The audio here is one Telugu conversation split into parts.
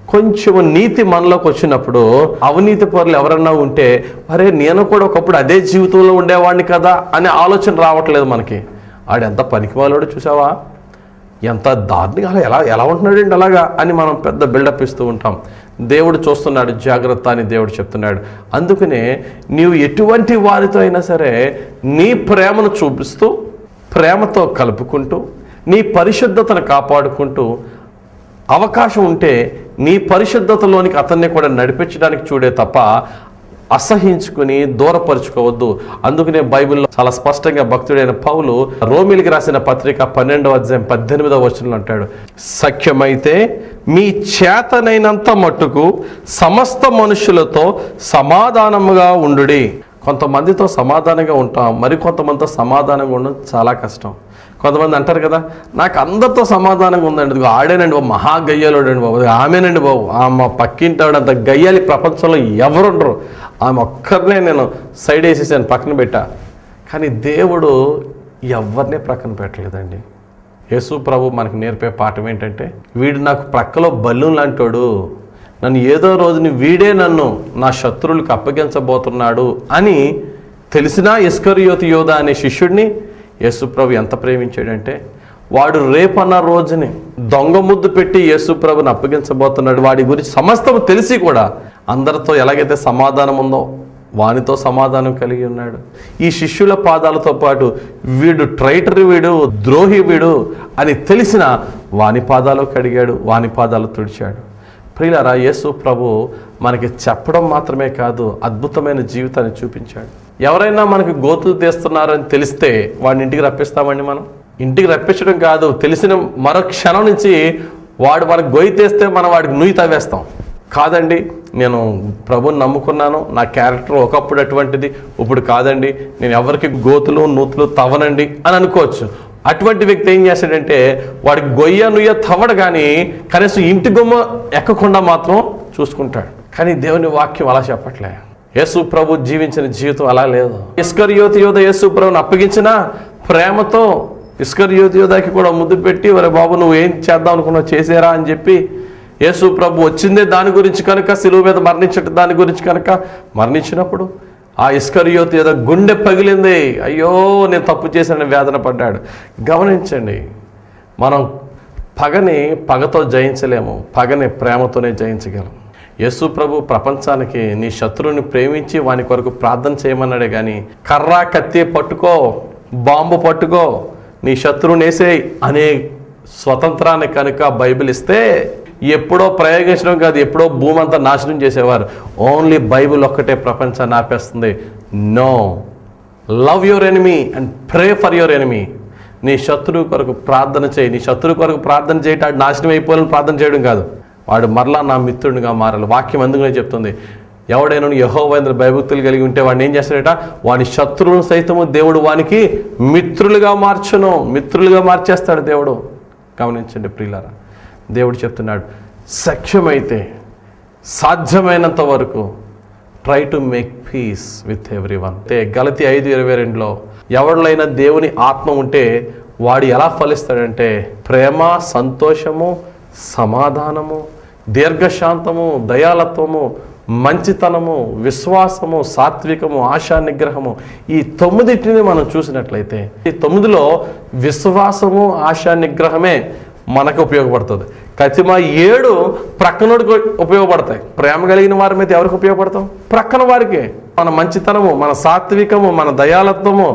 కొంచెం నీతి మనలోకి వచ్చినప్పుడు అవినీతి పరులు ఎవరన్నా ఉంటే అరే నేను కూడా ఒకప్పుడు అదే జీవితంలో ఉండేవాడిని కదా అనే ఆలోచన రావట్లేదు మనకి. ఆడెంత పనికిమాలోడు చూసావా, ఎంత దారుణంగా ఎలా ఉంటున్నాడండి అలాగా అని మనం పెద్ద బిల్డప్ ఇస్తూ ఉంటాం. దేవుడు చూస్తున్నాడు, జాగ్రత్త అని దేవుడు చెప్తున్నాడు. అందుకనే నీవు ఎటువంటి వారితో అయినా సరే నీ ప్రేమను చూపిస్తూ, ప్రేమతో కలుపుకుంటూ, నీ పరిశుద్ధతను కాపాడుకుంటూ, అవకాశం ఉంటే నీ పరిశుద్ధతలోనికి అతన్ని కూడా నడిపించడానికి చూడే తప్ప అసహించుకుని దూరపరుచుకోవద్దు. అందుకనే బైబిల్లో చాలా స్పష్టంగా భక్తుడైన పౌలు రోమీయులకు రాసిన పత్రిక 12వ అధ్యాయం 18వ వచనంలో అంటాడు, సఖ్యమైతే మీ చేతనైనంత మట్టుకు సమస్త మనుషులతో సమాధానముగా ఉండుడి. కొంతమందితో సమాధానంగా ఉంటాం, మరి కొంతమందితో సమాధానంగా ఉండడం చాలా కష్టం. కొంతమంది అంటారు కదా, నాకు అందరితో సమాధానంగా ఉందండి, ఆడేనండి బాబు, మహా గయ్యాలోడండి బాబు, ఆమెనండి బాబు, ఆమె పక్కింటాడు అంత గయ్యాలి ప్రపంచంలో ఎవరుండరు, ఆమె ఒక్కరినే నేను సైడ్ వేసేసాను, పక్కన పెట్టా. కానీ దేవుడు ఎవరినే ప్రక్కన పెట్టలేదండి. యేసు ప్రభు మనకు నేర్పే పాఠం ఏంటంటే, వీడు నాకు ప్రక్కలో బల్లూన్ లాంటోడు, నన్ను ఏదో రోజుని వీడే నన్ను నా శత్రువులకు అప్పగించబోతున్నాడు అని తెలిసినా ఇస్కరియోతు యోధా అనే శిష్యుడిని యేసు ప్రభు ఎంత ప్రేమించాడంటే, వాడు రేపన్న రోజుని దొంగ ముద్దు పెట్టి యేసు ప్రభుని అప్పగించబోతున్నాడు, వాడి గురించి సమస్తము తెలిసి కూడా అందరితో ఎలాగైతే సమాధానం ఉందో వానితో సమాధానం కలిగి ఉన్నాడు. ఈ శిష్యుల పాదాలతో పాటు వీడు ట్రైటర్, వీడు ద్రోహి, వీడు అని తెలిసిన వాని పాదాలు కడిగాడు, వాని పాదాలు తుడిచాడు. ప్రియులారా, యేసు ప్రభు మనకి చెప్పడం మాత్రమే కాదు, అద్భుతమైన జీవితాన్ని చూపించాడు. ఎవరైనా మనకి గోతులు తీస్తున్నారని తెలిస్తే వాడిని ఇంటికి రప్పిస్తామండి? మనం ఇంటికి రప్పించడం కాదు, తెలిసిన మరో క్షణం నుంచి వాడు మనకు గొయ్యి తీస్తే మనం వాడికి నుయ్యి తవ్వేస్తాం. కాదండి, నేను ప్రభుని నమ్ముకున్నాను, నా క్యారెక్టర్ ఒకప్పుడు అటువంటిది, ఇప్పుడు కాదండి, నేను ఎవరికి గోతులు నూతులు తవ్వనండి అని అనుకోవచ్చు. అటువంటి వ్యక్తి ఏం చేస్తాడంటే, వాడికి గొయ్య నుయ్య తవ్వడు, కానీ కనీసం ఇంటి గుమ్మ ఎక్కకుండా మాత్రం చూసుకుంటాడు. కానీ దేవుని వాక్యం అలా చెప్పట్లే. యేసు ప్రభు జీవించిన జీవితం అలా లేదు. ఇస్కరియోతు యోధ యేసు ప్రభుని అప్పగించిన ప్రేమతో ఇస్కరియోతు యోధాకి కూడా ముద్దు పెట్టి, వరే బాబు నువ్వు ఏం చేద్దాం అనుకున్నావు చేసేరా అని చెప్పి, యేసు ప్రభు వచ్చిందే దాని గురించి కనుక, శిలువ మీద మరణించట దాని గురించి కనుక, మరణించినప్పుడు ఆ ఇస్కరియోతు యోధ గుండె పగిలింది, అయ్యో నేను తప్పు చేశానని వేదన పడ్డాడు. గమనించండి, మనం పగని పగతో జయించలేము, పగని ప్రేమతోనే జయించగలం. యేసు ప్రభు ప్రపంచానికి నీ శత్రువుని ప్రేమించి వాని కొరకు ప్రార్థన చేయమన్నాడే కానీ, కర్ర కత్తి పట్టుకో, బాంబు పట్టుకో, నీ శత్రువుని వేసేయి అనే స్వతంత్రాన్ని కనుక బైబిల్ ఇస్తే ఎప్పుడో ప్రయోగించడం కాదు, ఎప్పుడో భూమి అంతా నాశనం చేసేవారు. ఓన్లీ బైబిల్ ఒక్కటే ప్రపంచాన్ని ఆపేస్తుంది. No, love your enemy and pray for your enemy. నీ శత్రువు కొరకు ప్రార్థన చేయి. నీ శత్రువు కొరకు ప్రార్థన చేయటం నాశనం అయిపోవాలని ప్రార్థన చేయడం కాదు, వాడు మరలా నా మిత్రుడిగా మారాలి. వాక్యం అందుకనే చెప్తుంది, ఎవడైనా యెహోవా భయభక్తులు కలిగి ఉంటే వాడిని ఏం చేస్తాడట, వాని శత్రువును సైతము దేవుడు వానికి మిత్రులుగా మార్చును, మిత్రులుగా మార్చేస్తాడు దేవుడు. గమనించండి ప్రియులారా, దేవుడు చెప్తున్నాడు, సఖ్యమైతే సాధ్యమైనంత వరకు try to make peace with everyone. గలతీ 5:22లో ఎవరినైనా దేవుని ఆత్మ ఉంటే వాడు ఎలా ఫలిస్తాడంటే, ప్రేమ, సంతోషము, సమాధానము, దీర్ఘశాంతము, దయాలత్వము, మంచితనము, విశ్వాసము, సాత్వికము, ఆశా నిగ్రహము, ఈ 9టిని మనం చూసినట్లయితే ఈ 9లో విశ్వాసము, ఆశా నిగ్రహమే మనకు ఉపయోగపడుతుంది. కతిమ 7 ప్రక్కనోడికి ఉపయోగపడతాయి. ప్రేమ కలిగిన వారి మీద ఎవరికి ఉపయోగపడతాం? ప్రక్కన వారికి. మన మంచితనము, మన సాత్వికము, మన దయాలత్వము,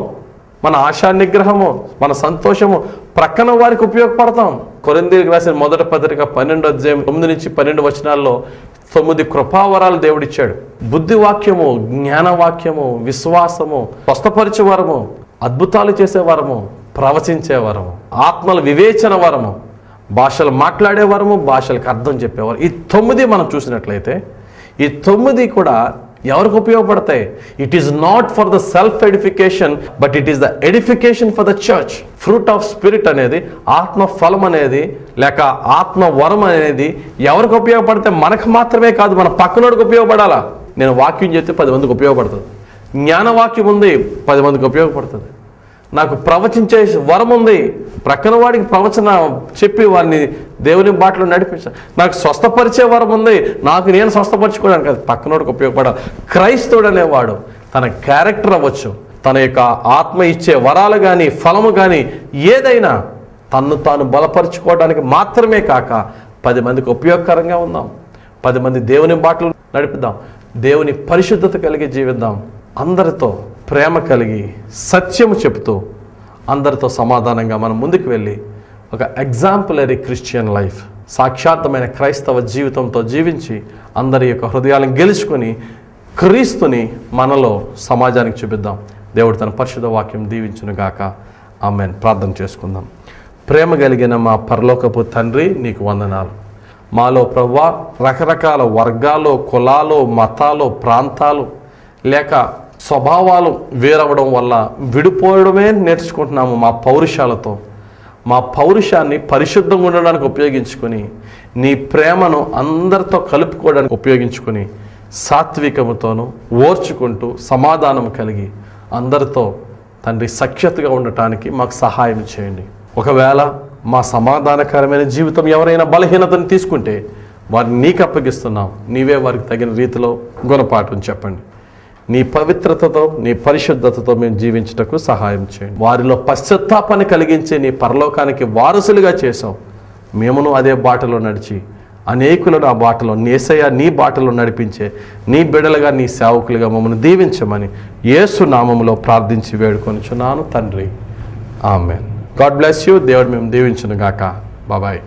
మన ఆశా నిగ్రహము, మన సంతోషము ప్రక్కన వారికి ఉపయోగపడతాం. కొరింథీయులకు రాసిన మొదటి పత్రిక 12వ అధ్యాయం 9 నుంచి 12 వచనాల్లో 9 కృపావరాలు దేవుడిచ్చాడు. బుద్ధివాక్యము, జ్ఞానవాక్యము, విశ్వాసము, స్వస్థపరిచే వరము, అద్భుతాలు చేసే వరము, ప్రవచించే వరము, ఆత్మల వివేచన వరము, భాషలు మాట్లాడే వరము, భాషలకు అర్థం చెప్పేవారు. ఈ 9 మనం చూసినట్లయితే ఈ 9 కూడా ఎవరికి ఉపయోగపడతాయి? It is not for the self edification, but it is the edification for the church. Fruit of spirit అనేది, ఆత్మ ఫలం అనేది, లేక ఆత్మ వరం అనేది ఎవరికి ఉపయోగపడితే మనకు మాత్రమే కాదు, మన పక్కనోడికి ఉపయోగపడాలా. నేను వాక్యం చెప్తే 10 మందికి ఉపయోగపడుతుంది. జ్ఞానవాక్యం ఉంది, 10 మందికి ఉపయోగపడుతుంది. నాకు ప్రవచించే వరం ఉంది, ప్రక్కన వాడికి ప్రవచన చెప్పి వారిని దేవుని బాటలో నడిపించాలి. నాకు స్వస్థపరిచే వరం ఉంది, నాకు నేను స్వస్థపరచుకోవడానికి అది పక్కనోడికి ఉపయోగపడాలి. క్రైస్తవుడు అనేవాడు తన క్యారెక్టర్ అవ్వచ్చు, తన యొక్క ఆత్మ ఇచ్చే వరాలు కానీ ఫలము కానీ ఏదైనా తన్ను తాను బలపరుచుకోవడానికి మాత్రమే కాక 10 మందికి ఉపయోగకరంగా ఉందాం. 10 మంది దేవుని బాటలు నడిపిద్దాం. దేవుని పరిశుద్ధత కలిగి జీవిద్దాం. అందరితో ప్రేమ కలిగి సత్యము చెబుతూ అందరితో సమాధానంగా మనం ముందుకు వెళ్ళి ఒక ఎగ్జాంపులరీ క్రిస్టియన్ లైఫ్, సాక్షాత్తమైన క్రైస్తవ జీవితంతో జీవించి అందరి యొక్క హృదయాలను గెలుచుకొని క్రీస్తుని మనలో సమాజానికి చూపిద్దాం. దేవుడు తన పరిశుద్ధ వాక్యం దీవించునుగాక. ఆమేన్. ప్రార్థన చేసుకుందాం. ప్రేమ కలిగిన మా పరలోకపు తండ్రి, నీకు వందనాలు. మాలో ప్రభువా రకరకాల వర్గాలు, కులాలు, మతాలు, ప్రాంతాలు లేక స్వభావాలు వేరవడం వల్ల విడిపోవడమే నేర్చుకుంటున్నాము. మా పౌరుషాలతో మా పౌరుషాన్ని పరిశుద్ధంగా ఉండడానికి ఉపయోగించుకొని, నీ ప్రేమను అందరితో కలుపుకోవడానికి ఉపయోగించుకొని, సాత్వికముతోనూ ఓర్చుకుంటూ సమాధానం కలిగి అందరితో తండ్రి సఖ్యతగా ఉండటానికి మాకు సహాయం చేయండి. ఒకవేళ మా సమాధానకరమైన జీవితం ఎవరైనా బలహీనతను తీసుకుంటే వారిని నీకు అప్పగిస్తున్నాం. నీవే వారికి తగిన రీతిలో గుణపాఠం చెప్పండి. నీ పవిత్రతతో నీ పరిశుద్ధతతో మేము జీవించుటకు సహాయం చేయండి. వారిలో పశ్చాత్తాపాన్ని కలిగించే నీ పరలోకానికి వారసులుగా చేసాం. మేమును అదే బాటలో నడిచి అనేకులను ఆ బాటలో యేసయ్య నీ బాటలో నడిపించే నీ బిడ్డలుగా నీ సేవకులుగా మమ్మల్ని దీవించమని యేసు నామములో ప్రార్థించి వేడుకొనుచున్నాను తండ్రి. ఆమేన్. God bless you. దేవుడు మేము దీవించును గాక. బాబాయ్.